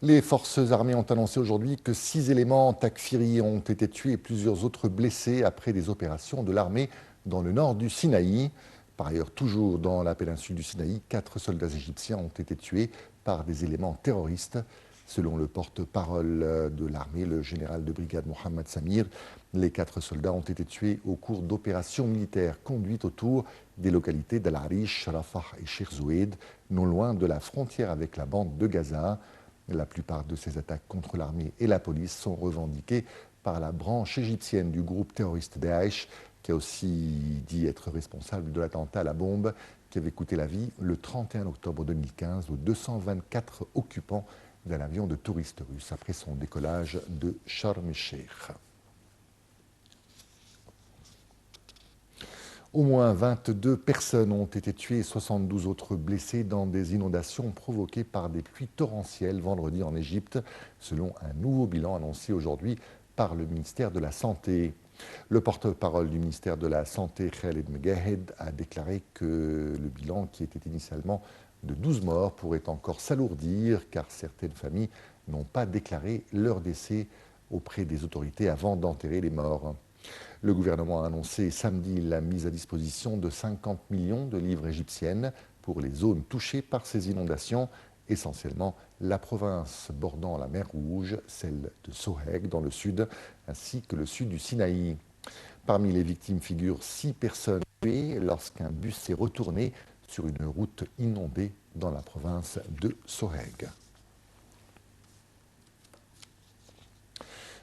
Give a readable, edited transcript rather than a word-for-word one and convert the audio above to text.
Les forces armées ont annoncé aujourd'hui que 6 éléments takfiri ont été tués et plusieurs autres blessés après des opérations de l'armée dans le nord du Sinaï. Par ailleurs, toujours dans la péninsule du Sinaï, 4 soldats égyptiens ont été tués par des éléments terroristes. Selon le porte-parole de l'armée, le général de brigade Mohamed Samir, les 4 soldats ont été tués au cours d'opérations militaires conduites autour des localités d'Al Arish, Rafah et Sheikh Zoued, non loin de la frontière avec la bande de Gaza. La plupart de ces attaques contre l'armée et la police sont revendiquées par la branche égyptienne du groupe terroriste Daesh, qui a aussi dit être responsable de l'attentat à la bombe qui avait coûté la vie le 31 octobre 2015 aux 224 occupants d'un avion de touristes russes après son décollage de Sharm el-Sheikh. Au moins 22 personnes ont été tuées et 72 autres blessées dans des inondations provoquées par des pluies torrentielles vendredi en Égypte, selon un nouveau bilan annoncé aujourd'hui par le ministère de la Santé. Le porte-parole du ministère de la Santé, Khaled Megahed, a déclaré que le bilan, qui était initialement de 12 morts, pourrait encore s'alourdir car certaines familles n'ont pas déclaré leur décès auprès des autorités avant d'enterrer les morts. Le gouvernement a annoncé samedi la mise à disposition de 50 millions de livres égyptiennes pour les zones touchées par ces inondations, essentiellement la province bordant la mer Rouge, celle de Soheg dans le sud, ainsi que le sud du Sinaï. Parmi les victimes figurent 6 personnes tuées lorsqu'un bus s'est retourné sur une route inondée dans la province de Soheg.